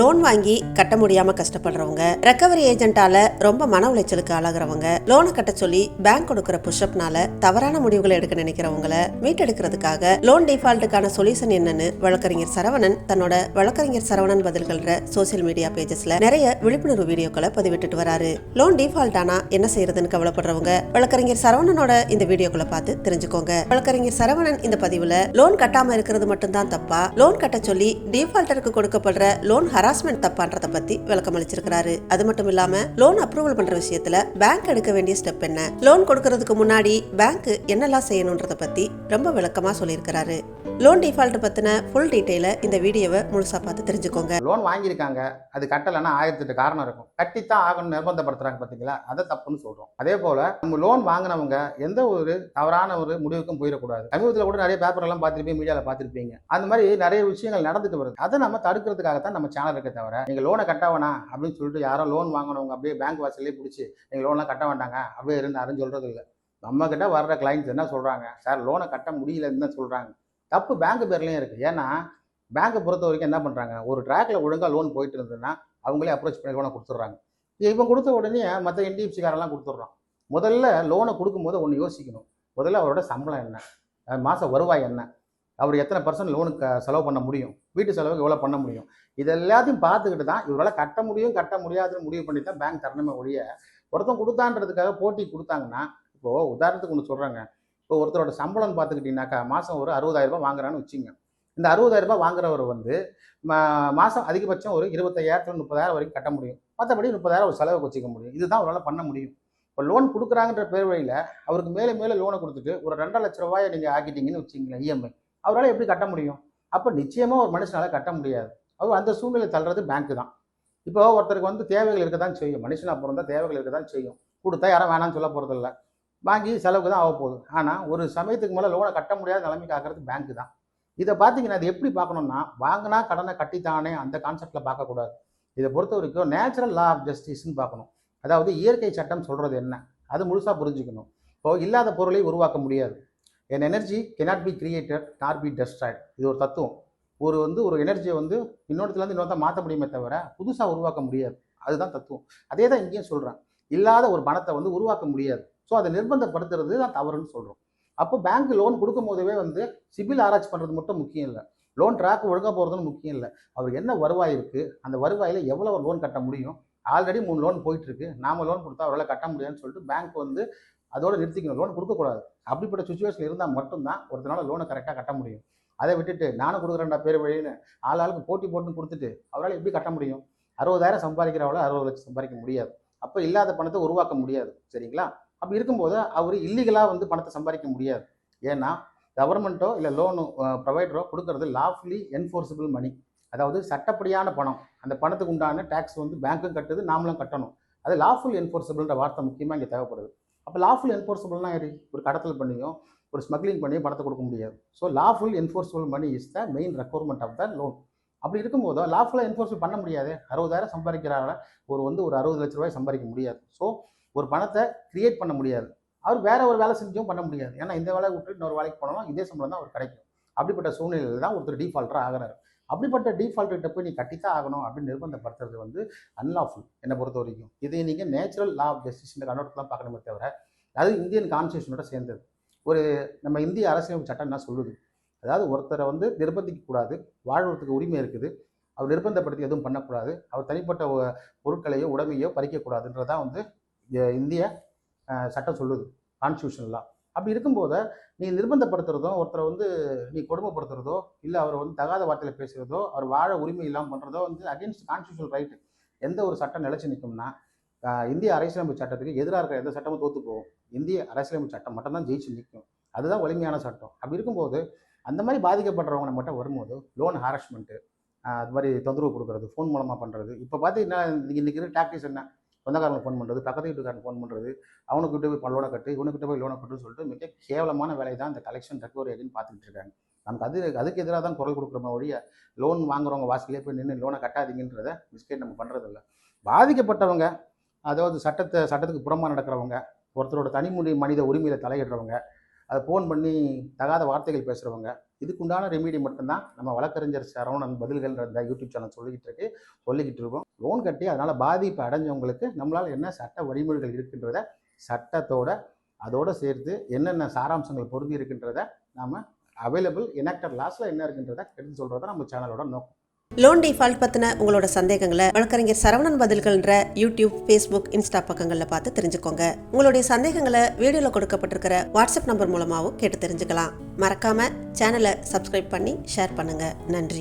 Loan வாங்கி கட்ட முடியாம கஷ்டப்படுறவங்க, ரெக்கவரி ஏஜென்ட்டால ரொம்ப மன உளைச்சலுக்கு ஆளாகிறவங்க, லோனை கட்ட சொல்லி பேங்க் கொடுக்கிற புஷ்அப்னால தவறான முடிவுகளை எடுக்க நினைக்கிறவங்கள மீட்டெடுக்கிறதுக்காக லோன் டிஃபால்ட்டுக்கான சொல்யூஷன் என்னன்னு வழக்கறிஞர் சரவணன் தன்னோட வழக்கறிஞர் சரவணன் பதில்கள்ற சோசியல் மீடியா பேஜஸ்ல நிறைய விழிப்புணர்வு வீடியோக்களை பதிவிட்டுட்டு வராரு. லோன் டிஃபால்ட் ஆனா என்ன செய்யறதுன்னு கவலைப்படுறவங்க வழக்கறிஞர் சரவணனோட இந்த வீடியோக்களை பார்த்து தெரிஞ்சுக்கோங்க. வழக்கறிஞர் சரவணன் இந்த பதிவுல லோன் கட்டாம இருக்கிறது மட்டும்தான் தப்பா, லோன் கட்ட சொல்லி டிஃபால்ட்டருக்கு கொடுக்கப்படுற லோன் ஹராஸ்மெண்ட் தப்பான்றத பத்தி விளக்கம் அளிச்சிருக்காரு. அது மட்டும் இல்லாம லோன் அப்ரூவல் பண்ற விஷயத்துல பேங்க் எடுக்க வேண்டிய ஸ்டெப் என்ன, லோன் கொடுக்கறதுக்கு முன்னாடி பேங்க் என்னெல்லாம் செய்யணும்ன்றத பத்தி ரொம்ப விளக்கமா சொல்லியிருக்காரு. லோன் டிஃபால்ட் பத்தின ஃபுல் டீடைல இந்த வீடியோவை முழுசா பார்த்து தெரிஞ்சுக்கோங்க. லோன் வாங்கியிருக்காங்க, அது கட்டலைன்னா 1008 காரணம் இருக்கும். கட்டித்தான் ஆகணும் நிர்பந்தப்படுத்துறாங்க பார்த்தீங்களா, அதை தப்புன்னு சொல்றோம். அதே போல நம்ம லோன் வாங்கினவங்க எந்த ஒரு தவறான ஒரு முடிவுக்கும் போயிடக்கூடாது. சமீபத்தில் கூட நிறைய பேப்பர் எல்லாம் பார்த்துருப்பீங்க, மீடியாவில் பார்த்துருப்பீங்க. அந்த மாதிரி நிறைய விஷயங்கள் நடந்துட்டு வருது. அதை நம்ம தடுக்கிறதுக்காகத்தான் நம்ம சேனல் இருக்க தவிர நீங்க லோனை கட்ட வேணாம் அப்படின்னு சொல்லிட்டு யாரும் லோன் வாங்கினவங்க அப்படியே பேங்க் வாசல்லே பிடிச்சி நீங்க லோன்லாம் கட்ட வேண்டாங்க அப்படியே இருந்தாருன்னு சொல்றது இல்லை. நம்ம கிட்ட வர்ற கிளைண்ட்ஸ் என்ன சொல்றாங்க, சார் லோனை கட்ட முடியலன்னு சொல்றாங்க. தப்பு பேங்க் பேர்லயும் இருக்கு. ஏன்னா பேங்கை பொறுத்த வரைக்கும் என்ன பண்றாங்க, ஒரு ட்ராக்ல ஒழுங்கா லோன் போயிட்டு இருந்ததுன்னா அவங்களே அப்ரோச் பண்ணி லோனை கொடுத்துட்றாங்க. இவன் கொடுத்த உடனே மற்ற என்டிஎஃப்சி காரெல்லாம் கொடுத்துட்றான். முதல்ல லோனை கொடுக்கும்போது ஒன்று யோசிக்கணும். முதல்ல அவரோட சம்பளம் என்ன, மாச வருவாய் என்ன, அவர் எத்தனை % லோனுக்கு செலவு பண்ண முடியும், வீட்டு செலவுக்கு எவ்வளோ பண்ண முடியும், இது எல்லாத்தையும் பார்த்துக்கிட்டு தான் இவரால் கட்ட முடியும் கட்ட முடியாதுன்னு முடிவு பண்ணி தான் பேங்க் தரணுமே ஒழிய ஒருத்தன் கொடுத்தான்றதுக்காக போட்டி கொடுத்தாங்கன்னா. இப்போது உதாரணத்துக்கு ஒன்று சொல்கிறாங்க, இப்போ ஒருத்தரோட சம்பளம்னு பார்த்துக்கிட்டிங்கனாக்கா மாதம் ஒரு 60,000 ரூபாய் வாங்குறான்னு வச்சுங்க. இந்த 60,000 ரூபாய் வாங்குறவர் வந்து மாதம் அதிகபட்சம் ஒரு 25,000 30,000 வரைக்கும் கட்ட முடியும். மற்றபடி 30,000 ஒரு செலவுக்கு வச்சுக்க முடியும். இதுதான் அவரால் பண்ண முடியும். இப்போ லோன் கொடுக்குறாங்கன்ற பேர் வழியில் அவருக்கு மேலே மேலே லோனை கொடுத்துட்டு ஒரு 2.5 லட்ச ரூபாயை நீங்கள் ஆக்கிட்டீங்கன்னு வச்சுங்களேன் இஎம்ஐ, அவரால் எப்படி கட்ட முடியும்? அப்போ நிச்சயமாக ஒரு மனுஷனால் கட்ட முடியாது. அவர் அந்த சூழ்நிலை தள்ளுறது பேங்க்கு தான். இப்போ ஒருத்தருக்கு வந்து தேவைகள் இருக்க தான் செய்யும், மனுஷனாக பிறந்தா தேவைகள் இருக்க தான் செய்யும். கொடுத்தா யாரும் வேணாம்னு சொல்ல போகிறதில்ல, வாங்கி செலவுக்கு தான் ஆக போகுது. ஆனால் ஒரு சமயத்துக்கு மேலே லோனை கட்ட முடியாத நிலைமைக்கு ஆகிறது பேங்க்கு தான். இதை பார்த்தீங்கன்னா அது எப்படி பார்க்கணும்னா, வாங்கினா கடனை கட்டித்தானே அந்த கான்செப்டில் பார்க்கக்கூடாது. இதை பொறுத்த வரைக்கும் நேச்சுரல் லா ஆஃப் ஜஸ்டிஸ்ன்னு பார்க்கணும். அதாவது இயற்கை சட்டம் சொல்கிறது என்ன, அது முழுசாக புரிஞ்சுக்கணும். இப்போ இல்லாத பொருளை உருவாக்க முடியாது. என் energy cannot be created nor be destroyed. இது ஒரு தத்துவம். ஒரு எனர்ஜியை வந்து இன்னொருத்துலேருந்து இன்னொருத்தா மாற்ற முடியுமே தவிர புதுசாக உருவாக்க முடியாது. அதுதான் தத்துவம். அதே தான் இங்கேயும் சொல்கிறேன். இல்லாத ஒரு பணத்தை வந்து உருவாக்க முடியாது. ஸோ அதை நிர்பந்தப்படுத்துறது தான் தவறுன்னு சொல்கிறோம். அப்போ பேங்க் லோன் கொடுக்கும் போதவே வந்து சிபில் ஆராய்ச்சி பண்ணுறது மட்டும் முக்கியம் இல்லை, லோன் ட்ராக் ஒழுங்காக போகிறதுன்னு முக்கியம் இல்லை. அவருக்கு என்ன வருவாய் இருக்குது, அந்த வருவாயில் எவ்வளோ லோன் கட்ட முடியும், ஆல்ரெடி 3 லோன் போயிட்டுருக்கு, நாம லோன் கொடுத்தா அவரால் கட்ட முடியாதுன்னு சொல்லிட்டு பேங்க் வந்து அதோட நிறுத்திக்கணும், லோன் கொடுக்கக்கூடாது. அப்படிப்பட்ட சுச்சுவேஷன் இருந்தால் மட்டும்தான் ஒருத்தனால லோனை கரெக்டாக கட்ட முடியும். அதை விட்டுட்டு நானும் கொடுக்குறேன்டா பேர் வழின்னு ஆளுக்கு போட்டி போட்டுன்னு கொடுத்துட்டு அவரால் எப்படி கட்ட முடியும்? 60,000 சம்பாதிக்கிறவளை 60 லட்சம் சம்பாதிக்க முடியாது. அப்போ இல்லாத பணத்தை உருவாக்க முடியாது. சரிங்களா? அப்படி இருக்கும்போது அவர் இல்லீகலாக வந்து பணத்தை சம்பாதிக்க முடியாது. ஏன்னா கவர்மெண்ட்டோ இல்லை லோனு ப்ரொவைடரோ கொடுக்கறது லாஃபுல்லி என்ஃபோர்ஸபிள் மணி, அதாவது சட்டப்படியான பணம். அந்த பணத்துக்கு உண்டான டேக்ஸ் வந்து பேங்க்கும் கட்டுது, நாமளும் கட்டணும். அது லாஃபுல் என்ஃபோர்ஸபிள்ன்ற வார்த்தை முக்கியமாக இங்கே தேவைப்படுது. அப்போ லாஃபுல் என்ஃபோர்ஸபிள்னா ஒரு கடத்தல் பண்ணியும் ஒரு ஸ்மக்லிங் பண்ணியும் பணத்தை கொடுக்க முடியாது. So lawful enforceable money is the main requirement of the loan. அப்படி இருக்கும்போது லாஃபுல்லாக என்ஃபோர்ஸ் பண்ண முடியாது. 60,000 சம்பாதிக்கிறாங்க, ஒரு 60 லட்ச ரூபாய் சம்பாதிக்க முடியாது. ஸோ ஒரு பணத்தை கிரியேட் பண்ண முடியாது. அவர் வேற ஒரு வேலை செஞ்சும் பண்ண முடியாது. ஏன்னா இந்த வேலை விட்டு இன்னொரு வேலைக்கு போனாலும் இதே சம்பளம் தான் அவர் கிடைக்கும். அப்படிப்பட்ட சூழ்நிலையில் தான் ஒருத்தர் டிஃபால்ட்டராக ஆகிறாரு. அப்படிப்பட்ட டிஃபால்ட்டர்கிட்ட போய் நீ கட்டித்தான் ஆகணும் அப்படின்னு நிர்பந்தப்படுத்துறது வந்து அன்லாஃபுல் என்னை பொறுத்த வரைக்கும். இதை நீங்கள் நேச்சுரல் லா ஆஃப் ஜஸ்டிஸ் இந்த கண்ணோட்டத்தில் பார்க்கணுமே தவிர அது இந்தியன் கான்ஸ்டியூஷனோட சேர்ந்தது. நம்ம இந்திய அரசியலமைப்பு சட்டம் என்ன சொல்லுது, அதாவது ஒருத்தரை வந்து நிர்பந்திக்கக்கூடாது, வாழ்வதற்கு உரிமை இருக்குது, அவர் நிர்பந்தப்படுத்தி எதுவும் பண்ணக்கூடாது, அவர் தனிப்பட்ட பொருட்களையோ உடைமையோ பறிக்கக்கூடாதுன்றதான் வந்து இந்திய சட்டம் சொல்லுது, கான்ஸ்டியூஷன்லாம். அப்படி இருக்கும்போது நீ நிர்பந்தப்படுத்துறதோ, ஒருத்தரை வந்து நீ கொடுமைப்படுத்துறதோ, இல்லை அவரை வந்து தகாத வார்த்தையில் பேசுகிறதோ, அவர் வாழ உரிமை இல்லாமல் பண்ணுறதோ வந்து அகேன்ஸ்ட் கான்ஸ்டியூஷனல் ரைட்டு. எந்த ஒரு சட்டம் நிலைச்சு நிற்கும்னா இந்திய அரசியலமைப்பு சட்டத்துக்கு எதிராக இருக்கிற எந்த சட்டமும் தோற்று போகும். இந்திய அரசியலமைப்பு சட்டம் மட்டும்தான் ஜெயிச்சு நிற்கும். அதுதான் வலிமையான சட்டம். அப்படி இருக்கும்போது அந்த மாதிரி பாதிக்கப்படுறவங்க நம்மகிட்ட வரும்போது லோன் ஹாரஸ்மெண்ட்டு, அது மாதிரி தொந்தரவு கொடுக்குறது, ஃபோன் மூலமாக பண்ணுறது. இப்போ பார்த்தீங்கன்னா இன்றைக்கி இருக்கிற டாக்டிஸ் என்ன, சொந்தக்காரங்களுக்கு ஃபோன் பண்ணுறது, பக்கத்து வீட்டுக்காரங்க ஃபோன் பண்ணுறது, அவனுக்கிட்ட போய் லோனை கட்டு, இவனுக்கிட்ட போய் லோனை கட்டுன்னு சொல்லிட்டு மிக கேவலமான வேலை தான் இந்த கலெக்ஷன் ரெக்கவரி அப்படின்னு பார்த்துக்கிட்டு இருக்காங்க. நமக்கு அதுக்கு எதிராக தான் குரல் கொடுக்குறோமே ஒழிய லோன் வாங்குறவங்க வாசலே போய் நின்று லோனை கட்டாதீங்கன்றதை மிஸ்டேக் நம்ம பண்ணுறதில்ல. பாதிக்கப்பட்டவங்க, அதாவது சட்டத்துக்கு புறமாக நடக்கிறவங்க, ஒருத்தரோட மனித உரிமையில் தலையிடுறவங்க, அதை ஃபோன் பண்ணி தகாத வார்த்தைகள் பேசுகிறவங்க, இதுக்குண்டான ரெமிடி மட்டும்தான் நம்ம வழக்கறிஞர் சரவணன் பதில்கள்ன்ற இந்த யூடியூப் சேனல் சொல்லிக்கிட்டு இருக்கோம். லோன் கட்டி அதனால் பாதிப்பு அடைஞ்சவங்களுக்கு நம்மளால் என்ன சட்ட வழிமுறைகள் இருக்கின்றத சட்டத்தோட அதோடு சேர்த்து என்னென்ன சாராம்சங்கள் பொருந்தி இருக்கின்றத நாம் அவைலபிள் எனாக்டட் லாஸில் என்ன இருக்கின்றத எடுத்து சொல்கிறத நம்ம சேனலோட நோக்கம். லோன் டிஃபால்ட் பற்றின உங்களோட சந்தேகங்களை வழக்கறிஞர் சரவணன் பதில்கள்ன்ற யூடியூப், ஃபேஸ்புக், இன்ஸ்டா பக்கங்களில் பார்த்து தெரிஞ்சுக்கோங்க. உங்களுடைய சந்தேகங்களை வீடியோவில் கொடுக்கப்பட்டிருக்கிற வாட்ஸ்அப் நம்பர் மூலமாகவும் கேட்டு தெரிஞ்சுக்கலாம். மறக்காம சேனலை சப்ஸ்கிரைப் பண்ணி ஷேர் பண்ணுங்க. நன்றி.